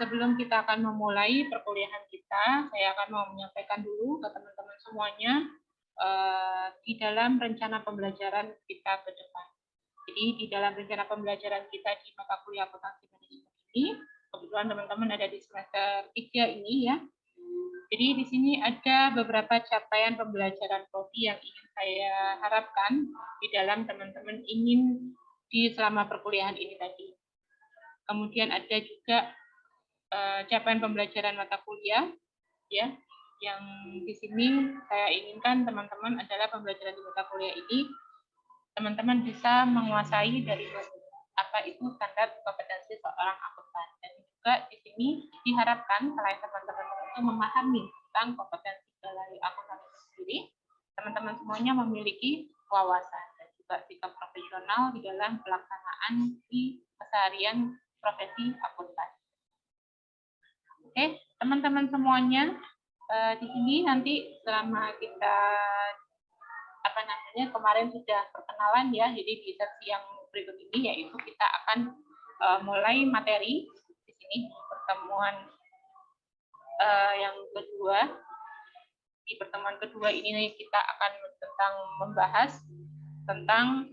sebelum kita akan memulai perkuliahan kita, saya akan mau menyampaikan dulu ke teman-teman semuanya di dalam rencana pembelajaran kita ke depan. Jadi di dalam rencana pembelajaran kita di mata kuliah akuntansi manajemen ini, kebetulan teman-teman ada di semester 3 ini ya. Jadi di sini ada beberapa capaian pembelajaran prodi yang ingin saya harapkan di dalam teman-teman ingin di selama perkuliahan ini tadi. Kemudian ada juga capaian pembelajaran mata kuliah ya, yang di sini saya inginkan teman-teman adalah pembelajaran di mata kuliah ini teman-teman bisa menguasai dari apa itu standar kompetensi seorang akuntan, dan juga di sini diharapkan selain teman-teman itu memahami tentang kompetensi dari akuntan itu sendiri, teman-teman semuanya memiliki wawasan dan juga sikap profesional di dalam pelaksanaan di keseharian profesi akuntan. Oke, teman-teman semuanya, di sini nanti selama kita kemarin sudah perkenalan ya, jadi di sesi yang berikut ini yaitu kita akan mulai materi di sini pertemuan yang kedua. Di pertemuan kedua ini kita akan membahas tentang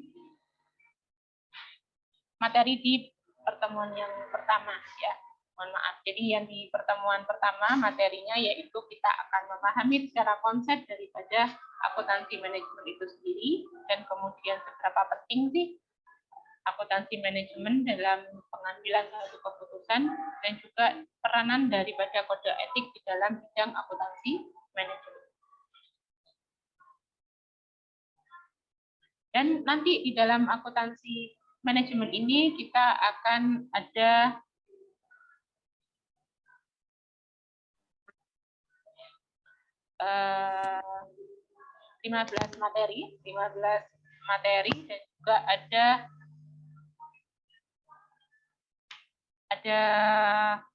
materi di pertemuan yang pertama ya. Mohon maaf. Jadi yang di pertemuan pertama materinya yaitu kita akan memahami secara konsep daripada akuntansi manajemen itu sendiri, dan kemudian seberapa penting sih akuntansi manajemen dalam pengambilan suatu keputusan, dan juga peranan daripada kode etik di dalam bidang akuntansi manajemen. Dan nanti di dalam akuntansi manajemen ini kita akan ada 15 materi dan juga ada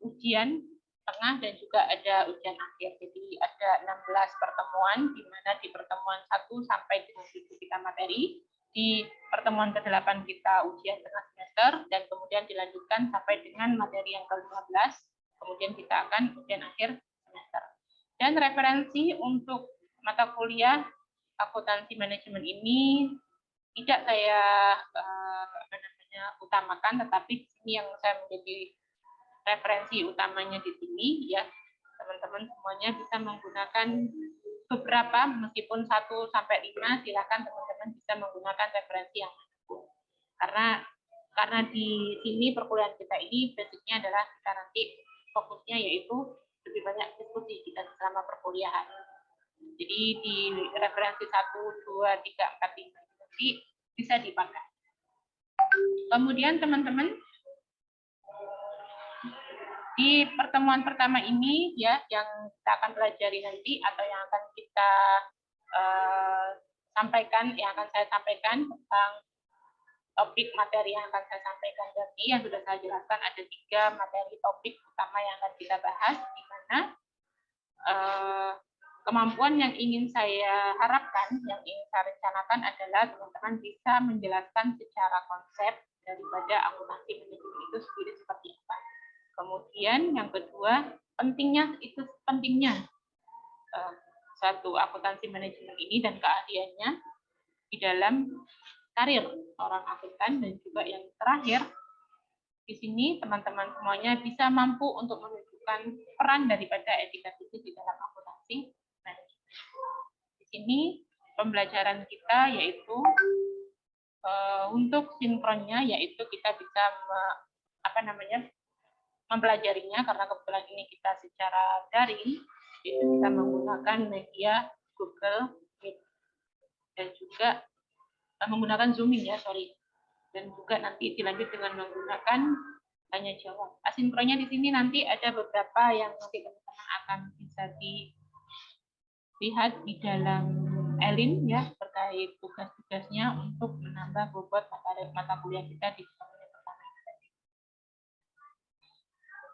ujian tengah dan juga ada ujian akhir. Jadi ada 16 pertemuan, di mana di pertemuan 1 sampai dengan 7 kita materi, di pertemuan ke-8 kita ujian tengah semester, dan kemudian dilanjutkan sampai dengan materi yang ke-15, kemudian kita akan ujian akhir semester. Dan referensi untuk mata kuliah akuntansi manajemen ini tidak saya utamakan, tetapi di sini yang saya menjadi referensi utamanya di sini ya, teman-teman semuanya bisa menggunakan beberapa, meskipun 1 sampai 5, silakan teman-teman bisa menggunakan referensi yang manapun. Karena di sini perkuliahan kita ini basicnya adalah kita nanti fokusnya yaitu lebih banyak diskusi kita selama perkuliahan. Jadi di referensi 1, 2, 3, 4, 5 nanti bisa dipakai. Kemudian teman-teman, di pertemuan pertama ini ya, yang kita akan pelajari nanti atau yang akan kita saya sampaikan tentang topik materi yang akan saya sampaikan tadi, yang sudah saya jelaskan ada 3 materi topik utama yang akan kita bahas, di mana kemampuan yang ingin saya harapkan, yang ingin saya rencanakan adalah teman-teman bisa menjelaskan secara konsep daripada akuntansi manajemen itu sendiri seperti apa. Kemudian yang kedua, pentingnya suatu akuntansi manajemen ini dan keahliannya di dalam karir seorang akuntan, dan juga yang terakhir di sini teman-teman semuanya bisa mampu untuk menunjukkan peran daripada etika bisnis di dalam akuntansi manajemen. Di sini pembelajaran kita yaitu untuk sinkronnya, yaitu kita bisa mempelajarinya karena kebetulan ini kita secara daring, yaitu kita menggunakan media Google Meet dan juga menggunakan Zoom ya, dan juga nanti dilanjut dengan menggunakan tanya jawab. Asinkronnya di sini nanti ada beberapa yang nanti teman-teman akan bisa dilihat di dalam Elin ya, terkait tugas-tugasnya untuk menambah bobot mata kuliah kita di pertemuan pertama.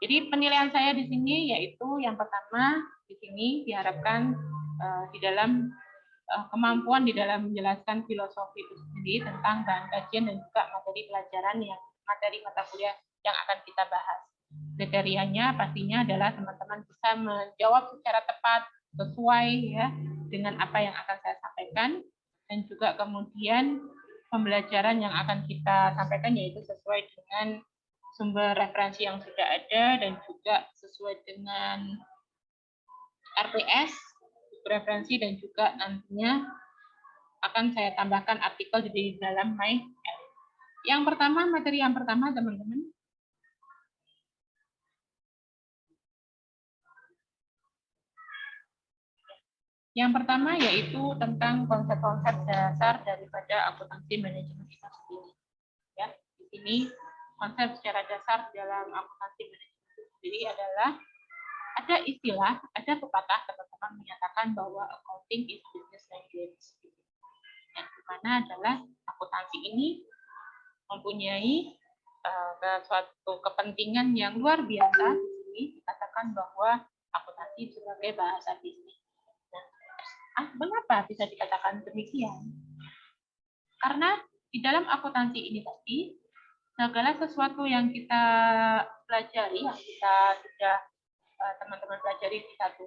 Jadi penilaian saya di sini yaitu yang pertama di sini diharapkan di dalam kemampuan di dalam menjelaskan filosofi itu sendiri tentang bahan kajian dan juga materi pelajaran yang materi mata kuliah yang akan kita bahas. Kriterianya pastinya adalah teman-teman bisa menjawab secara tepat, sesuai ya dengan apa yang akan saya sampaikan, dan juga kemudian pembelajaran yang akan kita sampaikan yaitu sesuai dengan sumber referensi yang sudah ada dan juga sesuai dengan RPS, referensi, dan juga nantinya akan saya tambahkan artikel di dalam MyLab. Yang pertama, materi yang pertama teman-teman. Yang pertama yaitu tentang konsep-konsep dasar daripada akuntansi manajemen itu sendiri. Ya, di sini konsep secara dasar dalam akuntansi manajemen itu sendiri adalah ada istilah, ada pepatah teman-teman menyatakan bahwa accounting is business language. Yang dimana adalah akuntansi ini mempunyai suatu kepentingan yang luar biasa. Di sini dikatakan bahwa akuntansi sebagai bahasa bisnis. Mengapa bisa dikatakan demikian? Karena di dalam akuntansi ini tadi, segala sesuatu yang kita pelajari, yang kita sudah teman-teman pelajari di 1-2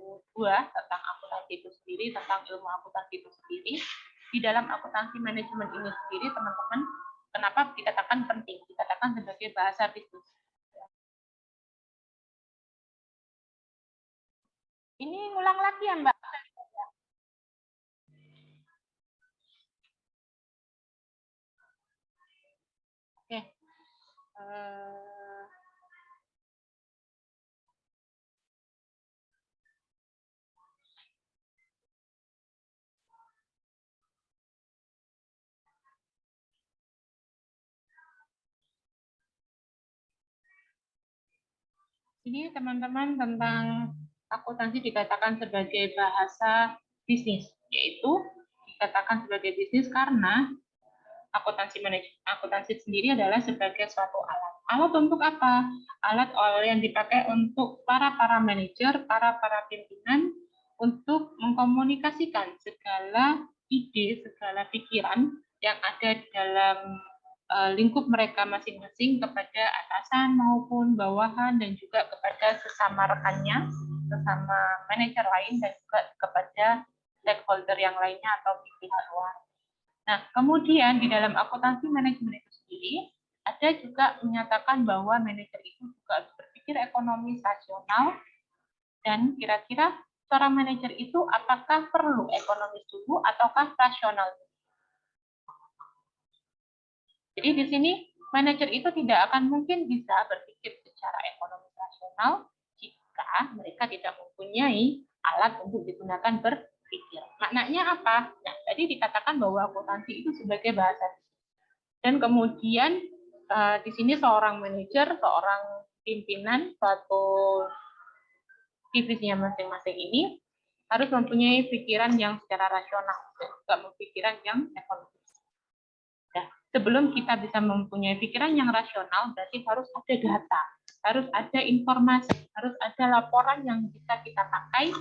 tentang akuntansi itu sendiri, tentang ilmu akuntansi itu sendiri, di dalam akuntansi manajemen ini sendiri, teman-teman, kenapa dikatakan penting? Dikatakan sebagai bahasa bisnis. Ini ngulang lagi ya, Mbak? Oke. Ini teman-teman tentang akuntansi dikatakan sebagai bahasa bisnis, yaitu dikatakan sebagai bisnis karena akuntansi sendiri adalah sebagai suatu alat. Alat untuk apa? Alat yang dipakai untuk para manajer, para pimpinan untuk mengkomunikasikan segala ide, segala pikiran yang ada di dalam lingkup mereka masing-masing kepada atasan maupun bawahan dan juga kepada sesama rekannya, sesama manajer lain dan juga kepada stakeholder yang lainnya atau pihak luar. Nah, kemudian di dalam akuntansi manajemen itu sendiri ada juga menyatakan bahwa manajer itu juga harus berpikir ekonomi rasional dan kira-kira seorang manajer itu apakah perlu ekonomis dulu ataukah rasional? Jadi di sini manajer itu tidak akan mungkin bisa berpikir secara ekonomi rasional jika mereka tidak mempunyai alat untuk digunakan berpikir. Maknanya apa? Nah, tadi dikatakan bahwa akuntansi itu sebagai bahasa. Dan kemudian di sini seorang manajer, seorang pimpinan suatu divisinya masing-masing ini harus mempunyai pikiran yang secara rasional, juga pikiran yang ekonomis. Nah, sebelum kita bisa mempunyai pikiran yang rasional, berarti harus ada data, harus ada informasi, harus ada laporan yang bisa kita pakai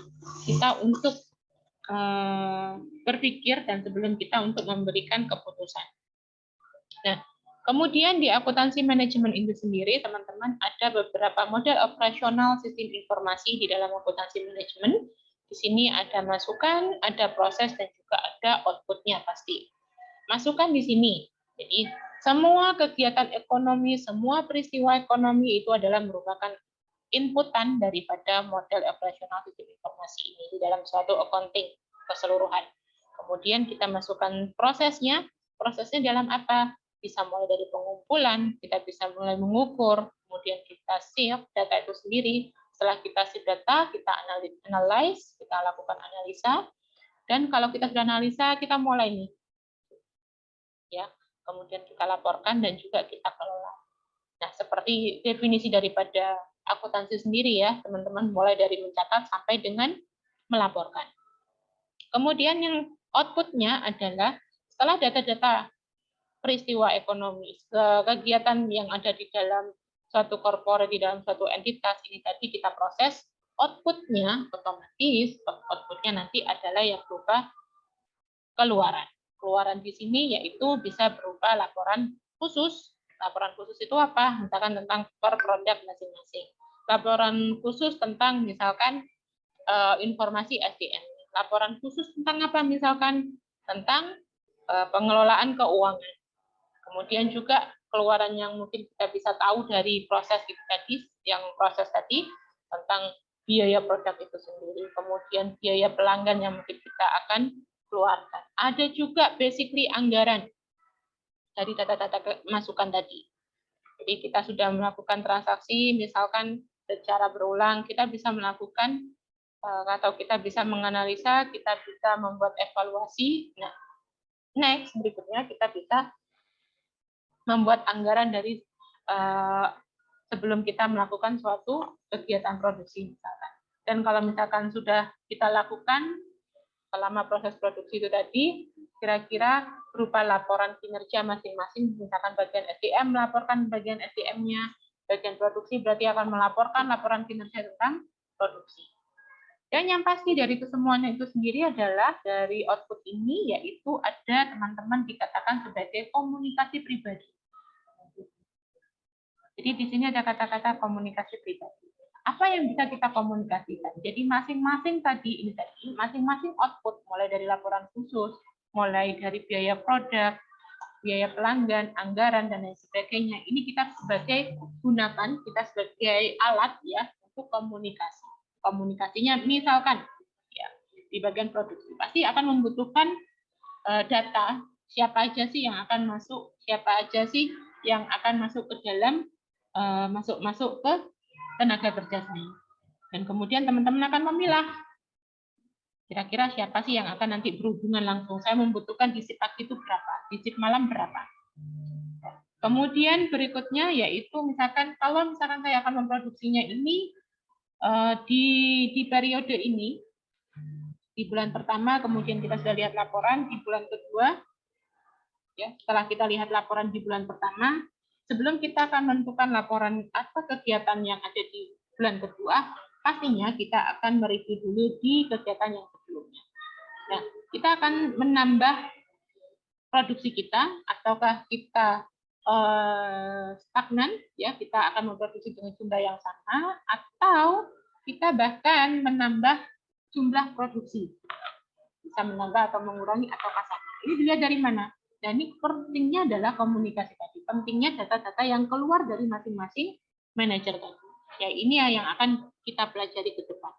kita untuk berpikir dan sebelum kita untuk memberikan keputusan. Nah, kemudian di akuntansi manajemen itu sendiri, teman-teman, ada beberapa model operasional sistem informasi di dalam akuntansi manajemen. Di sini ada masukan, ada proses, dan juga ada output-nya pasti. Masukan di sini, jadi semua kegiatan ekonomi, semua peristiwa ekonomi itu adalah merupakan inputan daripada model operasional sistem informasi ini di dalam suatu accounting keseluruhan. Kemudian kita masukkan prosesnya dalam apa? Bisa mulai dari pengumpulan, kita bisa mulai mengukur, kemudian kita save data itu sendiri. Setelah kita save data, kita analyze, kita lakukan analisa, dan kalau kita sudah analisa, kita mulai nih, ya. Kemudian kita laporkan dan juga kita kelola. Nah, seperti definisi daripada akuntansi sendiri ya, teman-teman, mulai dari mencatat sampai dengan melaporkan. Kemudian yang output-nya adalah setelah data-data peristiwa ekonomi, kegiatan yang ada di dalam suatu korporat, di dalam suatu entitas ini tadi kita proses, output-nya otomatis, output-nya nanti adalah yang berupa keluaran. Keluaran di sini yaitu bisa berupa laporan khusus Laporan khusus itu apa? Misalkan tentang per produk masing-masing. Laporan khusus tentang misalkan informasi SDM. Laporan khusus tentang apa? Misalkan tentang pengelolaan keuangan. Kemudian juga keluaran yang mungkin kita bisa tahu dari proses itu tadi, yang proses tadi tentang biaya produk itu sendiri. Kemudian biaya pelanggan yang mungkin kita akan keluarkan. Ada juga basically anggaran dari data-data masukan tadi. Jadi kita sudah melakukan transaksi, misalkan secara berulang, kita bisa melakukan atau kita bisa menganalisa, kita bisa membuat evaluasi. Nah, next berikutnya kita bisa membuat anggaran dari sebelum kita melakukan suatu kegiatan produksi misalkan. Dan kalau misalkan sudah kita lakukan selama proses produksi itu tadi, kira-kira berupa laporan kinerja masing-masing, misalkan bagian SDM melaporkan bagian SDM-nya, bagian produksi berarti akan melaporkan laporan kinerja tentang produksi. Dan yang pasti dari kesemuanya itu sendiri adalah dari output ini, yaitu ada teman-teman dikatakan sebagai komunikasi pribadi. Jadi di sini ada kata-kata komunikasi pribadi. Apa yang bisa kita komunikasikan? Jadi masing-masing tadi ini tadi, masing-masing output, mulai dari laporan khusus, mulai dari biaya produk, biaya pelanggan, anggaran, dan lain sebagainya. Ini kita sebagai gunakan, kita sebagai alat ya untuk komunikasi. Komunikasinya misalkan ya, di bagian produksi pasti akan membutuhkan data siapa aja sih yang akan masuk, siapa aja sih yang akan masuk ke dalam masuk ke tenaga kerja saya. Dan kemudian teman-teman akan memilah kira-kira siapa sih yang akan nanti berhubungan langsung. Saya membutuhkan di shift pagi itu berapa, di shift malam berapa. Kemudian berikutnya yaitu misalkan kalau misalkan saya akan memproduksinya ini di periode ini, di bulan pertama, kemudian kita sudah lihat laporan di bulan kedua, ya setelah kita lihat laporan di bulan pertama, sebelum kita akan menentukan laporan apa kegiatan yang ada di bulan kedua, pastinya kita akan mereview dulu di kegiatan yang sebelumnya. Nah, kita akan menambah produksi kita, ataukah kita stagnan, ya kita akan memproduksi dengan jumlah yang sama, atau kita bahkan menambah jumlah produksi, bisa menambah atau mengurangi atau sama. Ini dilihat dari mana? Dan ini pentingnya adalah komunikasi tadi. Pentingnya data-data yang keluar dari masing-masing manajer tadi. Ya ini yang akan kita pelajari ke depan.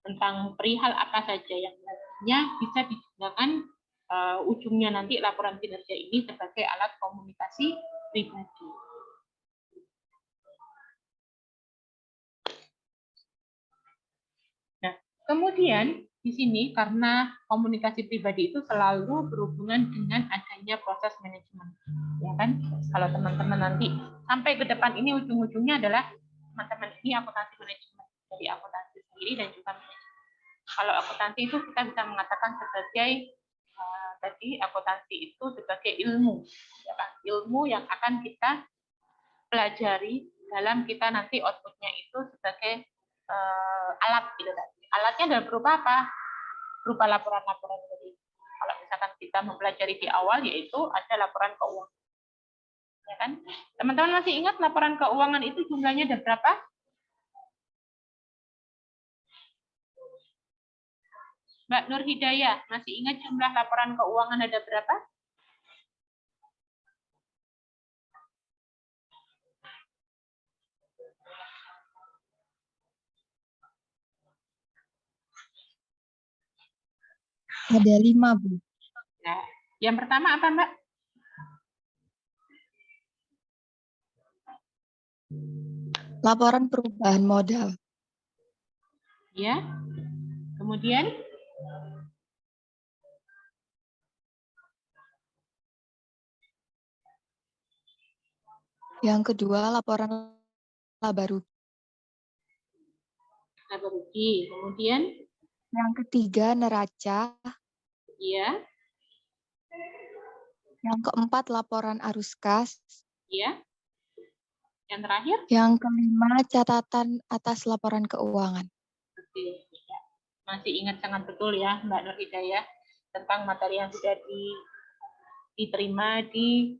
Tentang perihal apa saja yang nantinya bisa digunakan ujungnya nanti laporan kinerja ini sebagai alat komunikasi pribadi. Nah, kemudian di sini karena komunikasi pribadi itu selalu berhubungan dengan adanya proses manajemen, ya kan? Kalau teman-teman nanti sampai ke depan ini ujung-ujungnya adalah teman-teman ini akuntansi manajemen, jadi akuntansi sendiri dan juga manajemen. Kalau akuntansi itu kita bisa mengatakan sebagai tadi akuntansi itu sebagai ilmu, ya kan? Ilmu yang akan kita pelajari dalam kita nanti outputnya itu sebagai alat gitu tadi. Alatnya adalah berupa apa? Berupa laporan-laporan tadi. Kalau misalkan kita mempelajari di awal, yaitu ada laporan keuangan. Ya kan? Teman-teman masih ingat laporan keuangan itu jumlahnya ada berapa? Mbak Nur Hidayah, masih ingat jumlah laporan keuangan ada berapa? Ada 5, Bu. Nah, yang pertama apa, Mbak? Laporan perubahan modal. Ya. Kemudian? Yang kedua, laporan laba rugi. Laba rugi. Kemudian? Yang ketiga, neraca. Iya. Yang keempat, laporan arus kas. Iya. Yang terakhir? Yang kelima, catatan atas laporan keuangan. Oke. Masih ingat sangat betul ya, Mbak Nur Hidayah, tentang materi yang sudah diterima di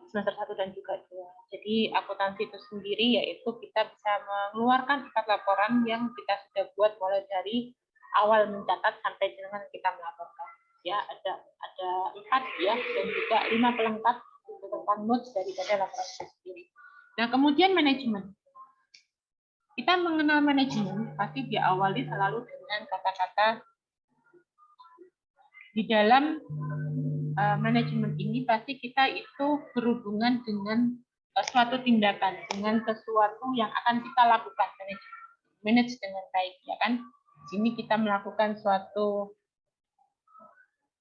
semester 1 dan juga 2. Jadi akuntansi itu sendiri yaitu kita bisa mengeluarkan 4 laporan yang kita sudah buat mulai dari awal mencatat sampai dengan kita melaporkan. Ya, ada 4 ya, dan juga 5 pelengkap tentang notes daripada laporan itu sendiri. Nah, kemudian manajemen. Kita mengenal manajemen pasti diawali selalu dengan kata-kata di dalam manajemen ini pasti kita itu berhubungan dengan suatu tindakan, dengan sesuatu yang akan kita lakukan, manage dengan baik, ya kan? Di sini kita melakukan suatu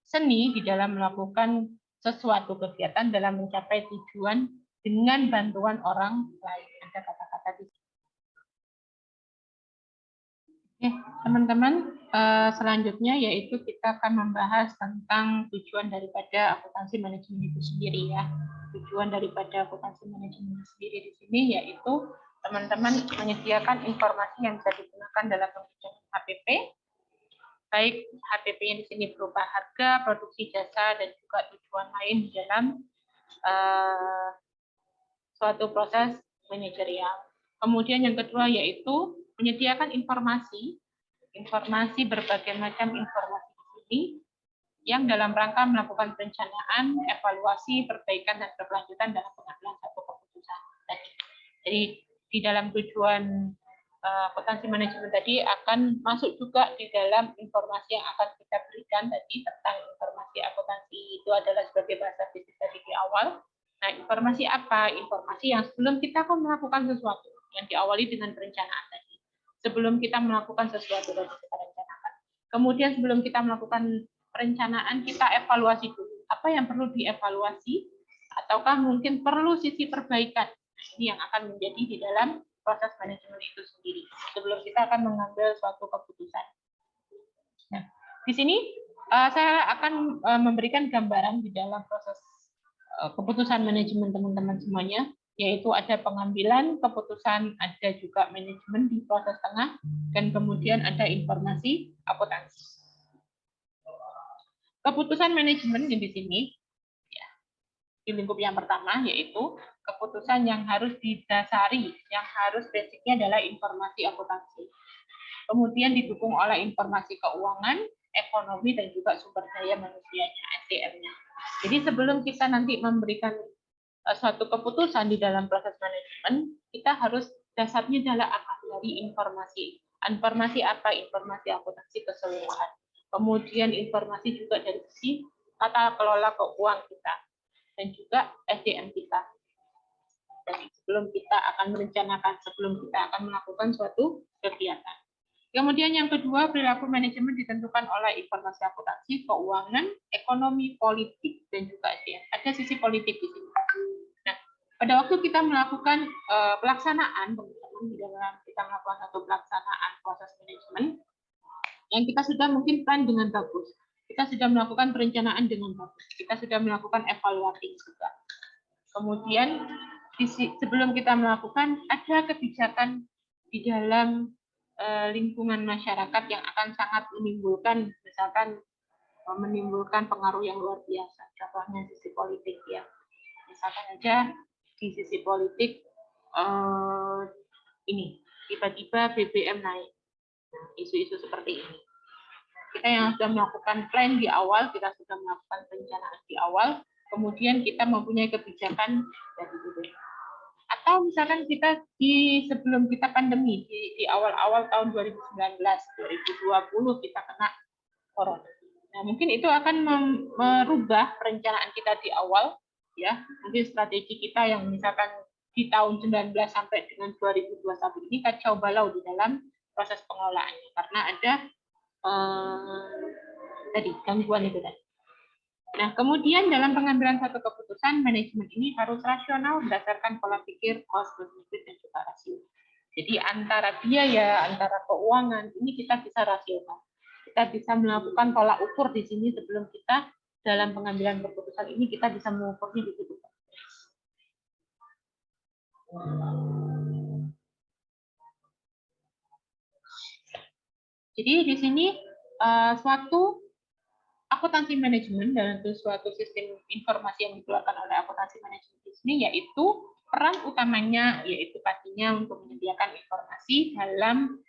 seni di dalam melakukan sesuatu kegiatan dalam mencapai tujuan dengan bantuan orang lain. Ada kata-kata di sini. Oke, teman-teman, selanjutnya yaitu kita akan membahas tentang tujuan daripada akuntansi manajemen itu sendiri ya. Tujuan daripada akuntansi manajemen itu sendiri di sini yaitu teman-teman menyediakan informasi yang bisa digunakan dalam pengerjaan HPP, baik HPP-nya di sini berupa harga, produksi jasa, dan juga tujuan lain di dalam suatu proses manajerial. Kemudian yang kedua yaitu menyediakan informasi berbagai macam informasi di sini yang dalam rangka melakukan perencanaan, evaluasi, perbaikan, dan berkelanjutan dalam pengambilan satu keputusan tadi. Jadi di dalam tujuan akuntansi manajemen tadi akan masuk juga di dalam informasi yang akan kita berikan tadi tentang informasi akuntansi itu adalah sebagai bahasa bisnis tadi di awal. Nah, informasi apa? Informasi yang sebelum kita akan melakukan sesuatu yang diawali dengan perencanaan tadi. Sebelum kita melakukan sesuatu yang kita rencanakan. Kemudian sebelum kita melakukan perencanaan, kita evaluasi dulu. Apa yang perlu dievaluasi? Ataukah mungkin perlu sisi perbaikan? Ini yang akan menjadi di dalam proses manajemen itu sendiri. Sebelum kita akan mengambil suatu keputusan. Nah, di sini saya akan memberikan gambaran di dalam proses keputusan manajemen teman-teman semuanya, yaitu ada pengambilan keputusan, ada juga manajemen di proses tengah, dan kemudian ada informasi akuntansi. Keputusan manajemen di sini, ya, di lingkup yang pertama, yaitu keputusan yang harus didasari, yang harus basicnya adalah informasi akuntansi. Kemudian didukung oleh informasi keuangan, ekonomi, dan juga sumber daya manusianya, SDM-nya. Jadi sebelum kita nanti memberikan suatu keputusan di dalam proses manajemen, kita harus dasarnya adalah apa? Dari informasi. Informasi apa? Informasi akuntansi keseluruhan. Kemudian informasi juga dari sisi tata kelola keuangan kita dan juga SDM kita. Jadi sebelum kita akan merencanakan, sebelum kita akan melakukan suatu kegiatan. Kemudian yang kedua, perilaku manajemen ditentukan oleh informasi akuntansi, keuangan, ekonomi, politik, dan juga SDM. Ada sisi politik di sini. Nah, pada waktu kita melakukan pelaksanaan, teman-teman, di dalam kita melakukan satu pelaksanaan proses manajemen, yang kita sudah mungkin plan dengan bagus, kita sudah melakukan perencanaan dengan bagus, kita sudah melakukan evaluasi juga. Kemudian sebelum kita melakukan, ada kebijakan di dalam lingkungan masyarakat yang akan sangat menimbulkan, misalkan menimbulkan pengaruh yang luar biasa. Contohnya sisi politik ya. Misalkan aja di sisi politik ini tiba-tiba BBM naik. Isu-isu seperti ini. Kita yang sudah melakukan plan di awal, kita sudah melakukan perencanaan di awal, kemudian kita mempunyai kebijakan dari BBM. Atau misalkan kita sebelum kita pandemi di awal-awal tahun 2019, 2020 kita kena corona. Nah, mungkin itu akan merubah perencanaan kita di awal, ya. Mungkin strategi kita yang misalkan di tahun 19 sampai dengan 2021 ini kacau balau di dalam proses pengelolaannya karena ada tadi gangguan itu tadi. Nah, kemudian dalam pengambilan satu keputusan, manajemen ini harus rasional berdasarkan pola pikir, cost, benefit, dan juga rasio. Jadi antara biaya, antara keuangan, ini kita bisa rasional. Kita bisa melakukan pola ukur di sini sebelum kita dalam pengambilan keputusan ini, kita bisa mengukurnya di situ. Jadi di sini suatu akuntansi manajemen dalam suatu sistem informasi yang dikeluarkan oleh akuntansi manajemen di sini, yaitu peran utamanya yaitu pastinya untuk menyediakan informasi dalam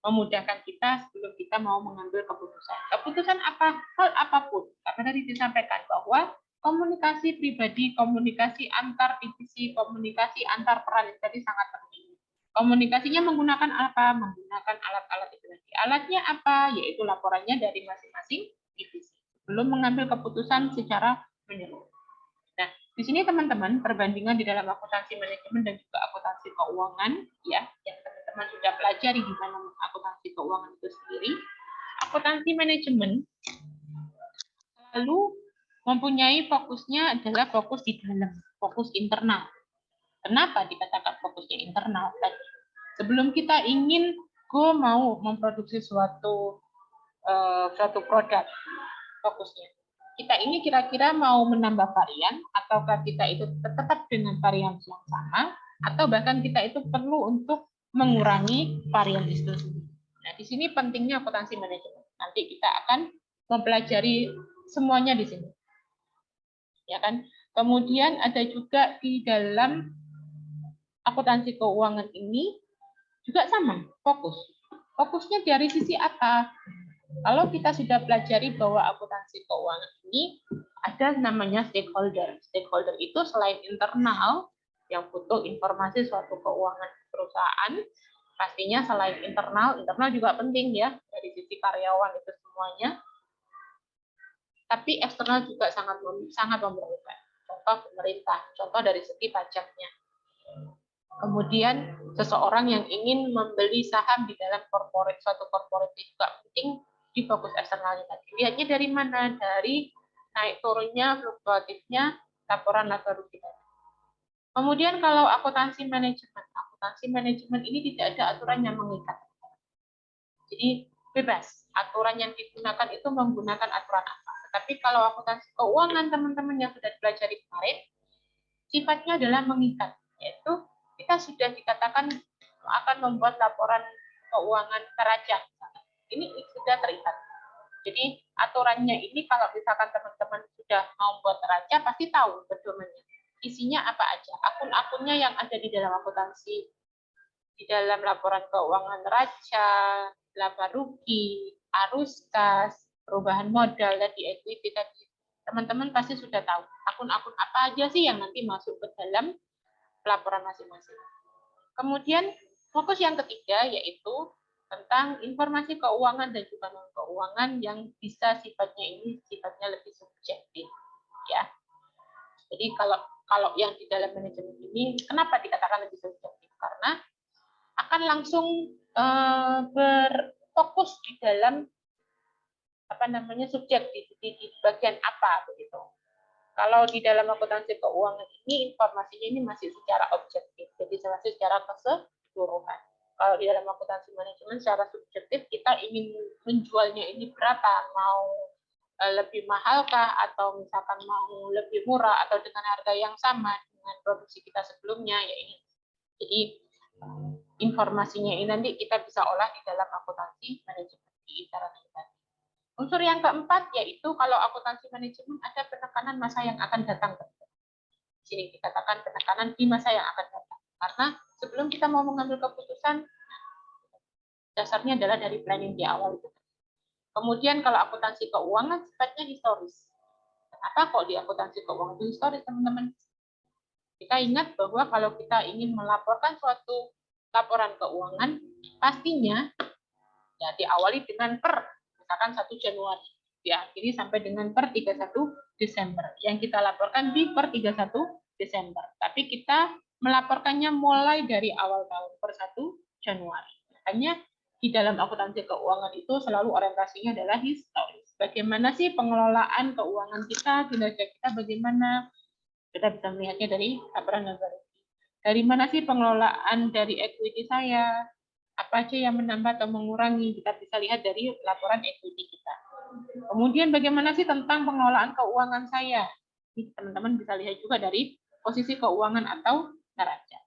memudahkan kita sebelum kita mau mengambil keputusan. Keputusan hal apapun, karena tadi disampaikan bahwa komunikasi pribadi, komunikasi antar divisi, komunikasi antar peran itu tadi sangat penting. Komunikasinya menggunakan apa? Menggunakan alat-alat itu tadi. Alatnya apa? Yaitu laporannya dari masing-masing divisi. Belum mengambil keputusan secara menyeluruh. Nah, di sini teman-teman perbandingan di dalam akuntansi manajemen dan juga akuntansi keuangan ya, yang teman-teman sudah pelajari di dalam akuntansi keuangan itu sendiri. Akuntansi manajemen lalu mempunyai fokusnya adalah fokus di dalam, fokus internal. Kenapa dikatakan fokusnya internal tadi? Sebelum kita ingin mau memproduksi suatu produk, fokusnya. Kita ini kira-kira mau menambah varian, ataukah kita itu tetap dengan varian yang sama, atau bahkan kita itu perlu untuk mengurangi varian itu sendiri. Nah, di sini pentingnya akuntansi manajemen. Nanti kita akan mempelajari semuanya di sini. Ya kan? Kemudian ada juga di dalam akuntansi keuangan ini juga sama, fokus. Fokusnya dari sisi apa? Kalau kita sudah pelajari bahwa akuntansi keuangan ini ada namanya stakeholder. Stakeholder itu selain internal yang butuh informasi suatu keuangan perusahaan, pastinya selain internal juga penting ya dari sisi karyawan itu semuanya. Tapi eksternal juga sangat memerlukan. Contoh pemerintah, contoh dari segi pajaknya. Kemudian seseorang yang ingin membeli saham di dalam suatu corporate juga penting di fokus eksternalnya tadi. Lihatnya dari mana? Dari naik turunnya, fluktuatifnya, laporan laba rugi. Kemudian kalau akuntansi manajemen ini tidak ada aturan yang mengikat. Jadi bebas. Aturan yang digunakan itu menggunakan aturan apa. Tapi kalau akuntansi keuangan teman-teman yang sudah dipelajari kemarin, sifatnya adalah mengikat, yaitu kita sudah dikatakan akan membuat laporan keuangan neraca. Ini sudah terikat. Jadi aturannya ini kalau misalkan teman-teman sudah mau buat neraca pasti tahu pedomannya. Isinya apa aja, akun-akunnya yang ada di dalam akuntansi, di dalam laporan keuangan neraca, laba rugi, arus kas, perubahan modal, dan di equity tadi. Teman-teman pasti sudah tahu akun-akun apa aja sih yang nanti masuk ke dalam laporan masing-masing. Kemudian fokus yang ketiga yaitu tentang informasi keuangan dan juga non keuangan yang bisa sifatnya lebih subjektif ya. Jadi kalau yang di dalam manajemen ini kenapa dikatakan lebih subjektif? Karena akan langsung berfokus di dalam subjektif di bagian apa begitu. Kalau di dalam akuntansi keuangan ini informasinya ini masih secara objektif, jadi masih secara keseluruhan. Kalau di dalam akuntansi manajemen secara subjektif kita ingin menjualnya ini berapa, mau lebih mahalkah atau misalkan mau lebih murah atau dengan harga yang sama dengan produksi kita sebelumnya ya ini. Jadi informasinya ini nanti kita bisa olah di dalam akuntansi manajemen di interaksi kita. Unsur yang keempat yaitu kalau akuntansi manajemen ada penekanan masa yang akan datang. Di sini dikatakan penekanan di masa yang akan datang. Karena sebelum kita mau mengambil keputusan, dasarnya adalah dari planning di awal itu. Kemudian kalau akuntansi keuangan sifatnya historis. Kenapa kok di akuntansi keuangan itu historis, teman-teman? Kita ingat bahwa kalau kita ingin melaporkan suatu laporan keuangan, pastinya ya diawali dengan misalkan 1 Januari, diakhiri sampai dengan per 31 Desember. Yang kita laporkan di per 31 Desember. Tapi kita melaporkannya mulai dari awal tahun per 1 Januari. Makanya di dalam akuntansi keuangan itu selalu orientasinya adalah historis. Bagaimana sih pengelolaan keuangan kita, kinerja kita bagaimana? Kita bisa melihatnya dari laporan laba rugi. Dari mana sih pengelolaan dari equity saya? Apa aja yang menambah atau mengurangi, kita bisa lihat dari laporan equity kita. Kemudian bagaimana sih tentang pengelolaan keuangan saya? Teman-teman bisa lihat juga dari posisi keuangan atau neraca.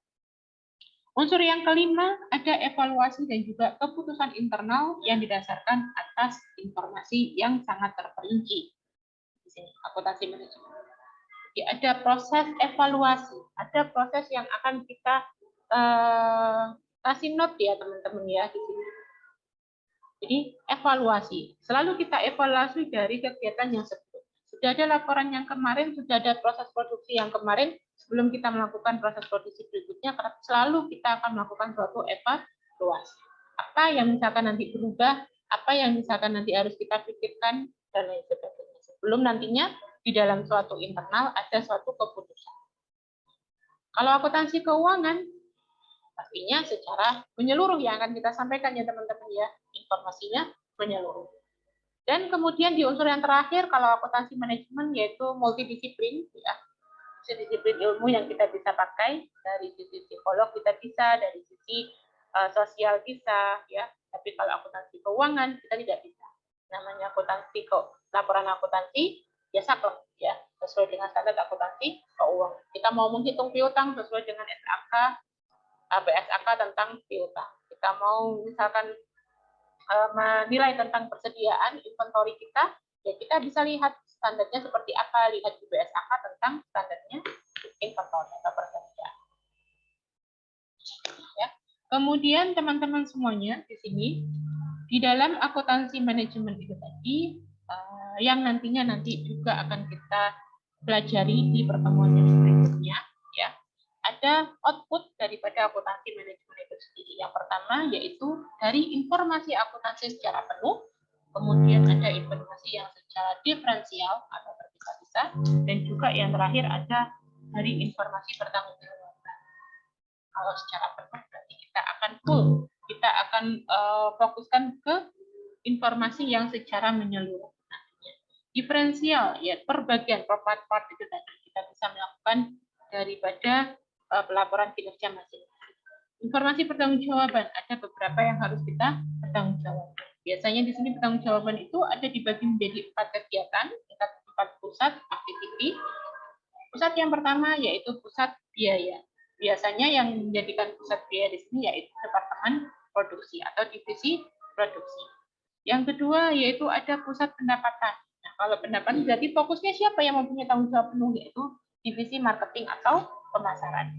Unsur yang kelima, ada evaluasi dan juga keputusan internal yang didasarkan atas informasi yang sangat terperinci. Di sini, akuntansi manajemen. Jadi ada proses evaluasi, ada proses yang akan kita kasih note ya teman-teman ya di sini. Jadi evaluasi, selalu kita evaluasi dari kegiatan yang sebelumnya. Sudah ada laporan yang kemarin, sudah ada proses produksi yang kemarin, sebelum kita melakukan proses produksi berikutnya, selalu kita akan melakukan suatu evaluasi. Apa yang misalkan nanti berubah, apa yang misalkan nanti harus kita pikirkan, dan lain sebagainya. Sebelum nantinya di dalam suatu internal ada suatu keputusan. Kalau akuntansi keuangan, pastinya secara menyeluruh yang akan kita sampaikan ya teman-teman ya, informasinya menyeluruh. Dan kemudian di unsur yang terakhir, kalau akuntansi manajemen yaitu multidisiplin, ya, disiplin ilmu yang kita bisa pakai dari sisi psikolog kita bisa, dari sisi sosial bisa, ya. Tapi kalau akuntansi keuangan kita tidak bisa. Namanya akuntansi laporan akuntansi ya saklek, ya, sesuai dengan standar akuntansi keuangan. Kita mau menghitung piutang sesuai dengan SAK, BSAK tentang piutang. Kita mau misalkan menilai tentang persediaan inventory kita, ya kita bisa lihat standarnya seperti apa, lihat di BSAK tentang standarnya inventory atau persediaan. Ya. Kemudian teman-teman semuanya di sini, di dalam akuntansi manajemen itu tadi, yang nantinya nanti juga akan kita pelajari di pertemuan yang berikutnya, ya, ada output daripada akuntansi manajemen itu sendiri. Yang pertama yaitu dari informasi akuntansi secara penuh, kemudian ada informasi yang secara diferensial atau terpisah-pisah, dan juga yang terakhir ada dari informasi pertanggungjawaban. Kalau secara penuh berarti kita akan full, kita akan fokuskan ke informasi yang secara menyeluruh. Diferensial ya per bagian, per part itu tadi kita bisa melakukan daripada pelaporan kinerja masing-masing. Informasi pertanggungjawaban ada beberapa yang harus kita pertanggungjawabkan. Biasanya di sini pertanggungjawaban itu ada dibagi menjadi 4 kegiatan, 4 pusat activity. Pusat yang pertama yaitu pusat biaya. Biasanya yang menjadikan pusat biaya di sini yaitu departemen produksi atau divisi produksi. Yang kedua yaitu ada pusat pendapatan. Nah, kalau pendapatan berarti fokusnya siapa yang mempunyai tanggung jawab penuh, yaitu divisi marketing atau pemasaran.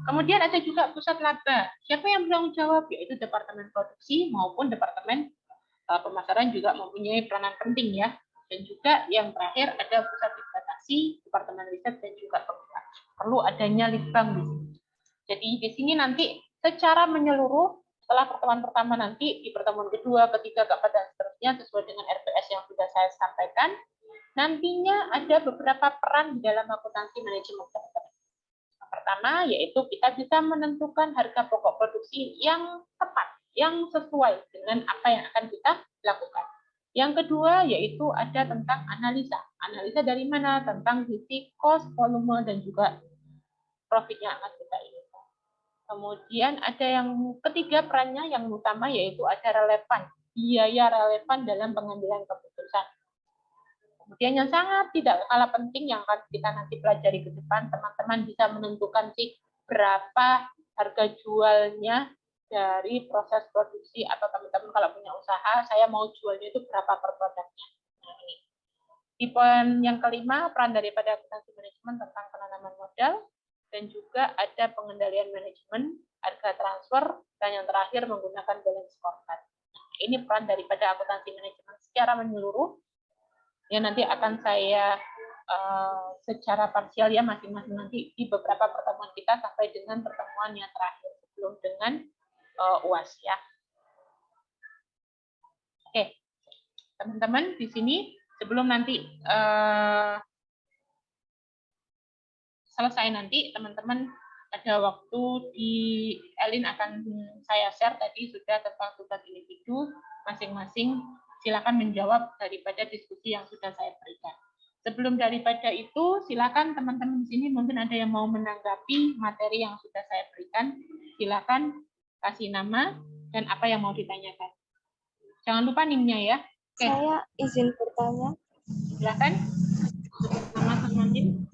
Kemudian ada juga pusat laba. Siapa yang bertanggung jawab? Yaitu departemen produksi maupun departemen pemasaran juga mempunyai peranan penting ya. Dan juga yang terakhir ada pusat investasi, departemen riset dan juga pengembang. Perlu adanya litbang di sini. Jadi di sini nanti secara menyeluruh setelah pertemuan pertama nanti di pertemuan kedua, ketiga, keempat dan seterusnya sesuai dengan RPS yang sudah saya sampaikan. Nantinya ada beberapa peran di dalam akuntansi manajemen teman-teman. Yang pertama yaitu kita bisa menentukan harga pokok produksi yang tepat, yang sesuai dengan apa yang akan kita lakukan. Yang kedua yaitu ada tentang analisa. Analisa dari mana? Tentang sisi cost, volume, dan juga profit yang akan kita inginkan. Kemudian ada yang ketiga perannya yang utama yaitu ada relevan, biaya relevan dalam pengambilan keputusan. Kemudian yang sangat tidak kalah penting yang akan kita nanti pelajari ke depan, teman-teman bisa menentukan sih berapa harga jualnya dari proses produksi, atau teman-teman kalau punya usaha, saya mau jualnya itu berapa per produknya. Nah, ini. Di poin yang kelima, peran daripada akuntansi manajemen tentang penanaman modal, dan juga ada pengendalian manajemen, harga transfer, dan yang terakhir menggunakan balance scorecard. Nah, ini peran daripada akuntansi manajemen secara menyeluruh, yang nanti akan saya secara parsial ya masing-masing nanti di beberapa pertemuan kita sampai dengan pertemuan yang terakhir sebelum dengan UAS ya. Oke, teman-teman di sini sebelum nanti selesai nanti teman-teman ada waktu di Elin akan saya share tadi sudah tentang tugas individu masing-masing, silakan menjawab daripada diskusi yang sudah saya berikan. Sebelum daripada itu silakan teman-teman di sini mungkin ada yang mau menanggapi materi yang sudah saya berikan, silakan kasih nama dan apa yang mau ditanyakan. Jangan lupa NIM-nya ya. Oke. Saya izin bertanya. Silakan. Nama sama NIM.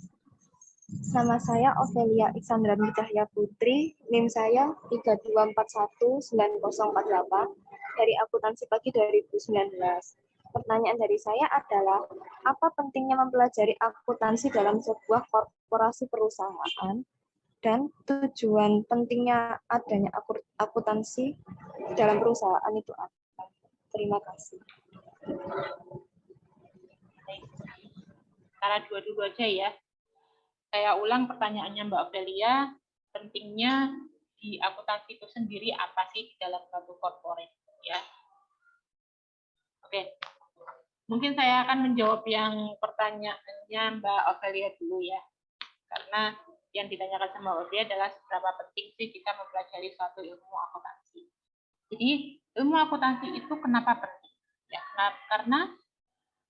Nama saya Ovelia Iksandrani Cahya Putri, NIM saya 32419048 dari akuntansi pagi 2019. Pertanyaan dari saya adalah, apa pentingnya mempelajari akuntansi dalam sebuah korporasi perusahaan dan tujuan pentingnya adanya akuntansi dalam perusahaan itu apa? Terima kasih. Cara dua-dua aja ya. Saya ulang pertanyaannya Mbak Ovelia, pentingnya di akuntansi itu sendiri apa sih di dalam suatu corporate ya? Oke, mungkin saya akan menjawab yang pertanyaannya Mbak Ovelia dulu ya, karena yang ditanyakan sama Mbak Ovelia adalah seberapa penting sih kita mempelajari suatu ilmu akuntansi. Jadi ilmu akuntansi itu kenapa penting? Ya, karena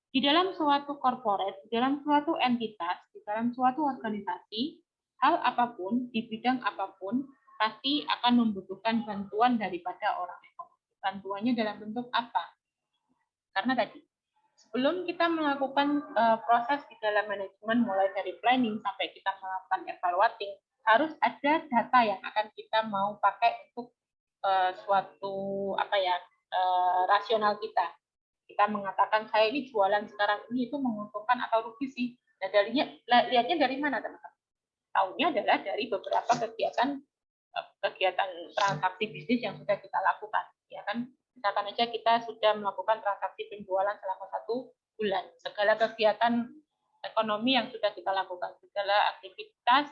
di dalam suatu corporate, di dalam suatu entitas, di dalam suatu organisasi, hal apapun, di bidang apapun, pasti akan membutuhkan bantuan daripada orang ekonomi. Bantuannya dalam bentuk apa? Karena tadi, sebelum kita melakukan proses di dalam manajemen, mulai dari planning sampai kita melakukan evaluating, harus ada data yang akan kita mau pakai untuk suatu rasional kita. Kita mengatakan saya ini jualan sekarang ini itu menguntungkan atau rugi sih. Nah, lihatnya dari mana teman-teman? Tahunya adalah dari beberapa kegiatan transaksi bisnis yang sudah kita lakukan, ya kan? Misalkan aja kita sudah melakukan transaksi penjualan selama 1 bulan, segala kegiatan ekonomi yang sudah kita lakukan, segala aktivitas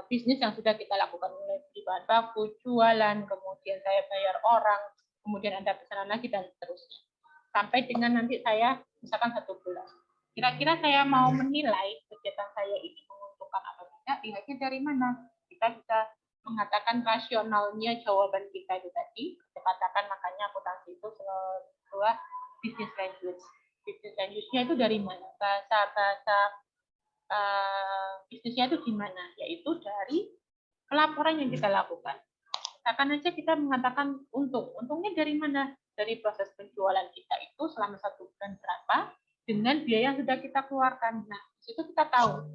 bisnis yang sudah kita lakukan, mulai beli bahan baku, jualan, kemudian saya bayar orang, kemudian ada pesanan lagi dan seterusnya. Sampai dengan nanti saya misalkan 1 bulan. Kira-kira saya mau menilai kegiatan saya ini menguntungkan atau tidak, lihatnya dari mana? Kita bisa mengatakan rasionalnya jawaban kita itu tadi, kita katakan makanya akuntansi itu sebuah business language. Business language-nya itu dari mana? Bahasa bisnisnya itu di mana? Yaitu dari pelaporan yang kita lakukan. Misalkan aja kita mengatakan untung. Untungnya dari mana? Dari proses penjualan kita itu selama 1 bulan berapa dengan biaya yang sudah kita keluarkan. Nah, di situ kita tahu,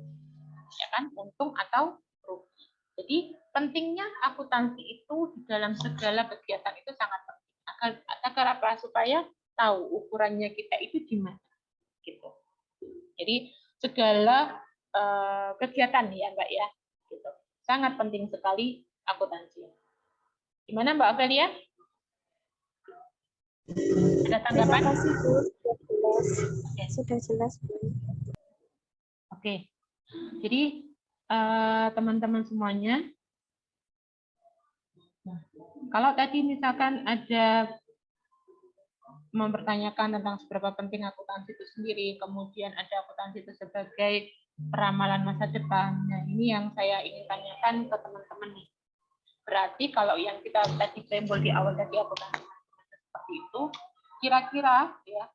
ya kan, untung atau rugi. Jadi pentingnya akuntansi itu di dalam segala kegiatan itu sangat penting. Agar apa? Supaya tahu ukurannya kita itu di mana, gitu. Jadi segala kegiatan ya Mbak ya, gitu. Sangat penting sekali akuntansi. Gimana Mbak Ovelia? Ada tanggapan? Terima kasih Bu, sudah jelas Bu. Oke, jadi teman-teman semuanya, kalau tadi misalkan ada mempertanyakan tentang seberapa penting akuntansi itu sendiri, kemudian ada akuntansi itu sebagai peramalan masa depan. Nah, ini yang saya ingin tanyakan ke teman-teman nih. Berarti kalau yang kita tadi simbol di awal tadi akuntansi seperti itu, kira-kira ya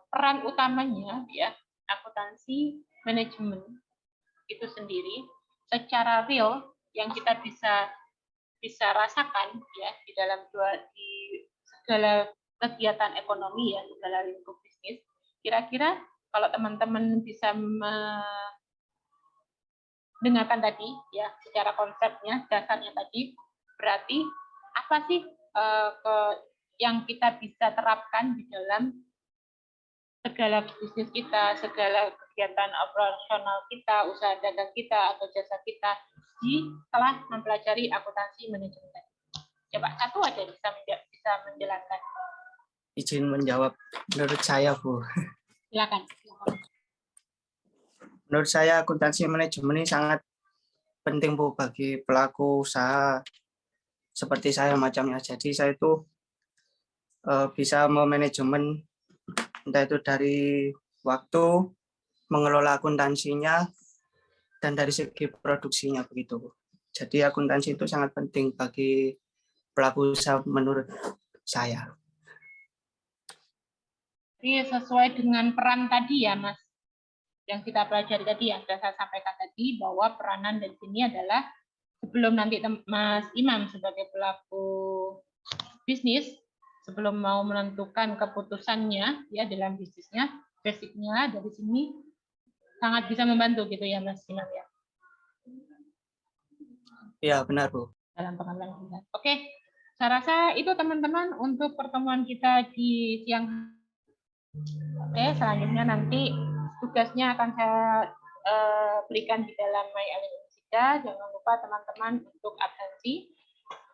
peran utamanya ya akuntansi manajemen itu sendiri secara real yang kita bisa rasakan ya di dalam di segala kegiatan ekonomi ya, segala lingkup bisnis. Kira-kira kalau teman-teman bisa mendengarkan tadi ya secara konsepnya, dasarnya tadi, berarti apa sih yang kita bisa terapkan di dalam segala bisnis kita, segala kegiatan operasional kita, usaha dagang kita atau jasa kita setelah mempelajari akuntansi manajemen. Coba satu aja bisa menjelaskan. Izin menjawab menurut saya, Bu. Silakan. Menurut saya akuntansi manajemen ini sangat penting, Bu, bagi pelaku usaha seperti saya macamnya. Jadi saya itu bisa memanajemen entah itu dari waktu, mengelola akuntansinya, dan dari segi produksinya begitu. Jadi akuntansi itu sangat penting bagi pelaku usaha menurut saya. Jadi sesuai dengan peran tadi ya Mas, yang kita pelajari tadi, yang sudah saya sampaikan tadi, bahwa peranan di sini adalah sebelum nanti Mas Imam sebagai pelaku bisnis, sebelum mau menentukan keputusannya ya dalam bisnisnya, basicnya dari sini sangat bisa membantu gitu ya Mas Imam ya Ya, benar, Bu. dalam pengambilan keputusan. Oke, saya rasa itu teman-teman untuk pertemuan kita di siang hari. Oke, selanjutnya nanti tugasnya akan saya berikan di dalam My Alin Indonesia. Jangan lupa teman-teman untuk absensi.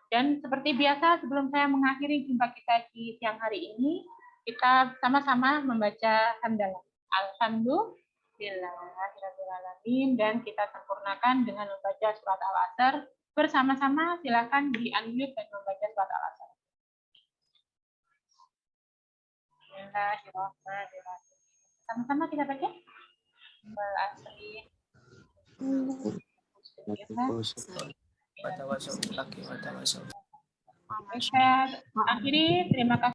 Dan seperti biasa, sebelum saya mengakhiri jumpa kita di siang hari ini, kita sama-sama membaca hamdalah. Alhamdulillahirrahmanirrahim. Dan kita sempurnakan dengan membaca surat Al-Asr. Bersama-sama silakan di-unmute dan membaca surat Al-Asr. Bismillahirrahmanirrahim. Sama-sama kita baca. Al-Asri. Watawasau lagi, watawasau. Saya akhiri, terima kasih.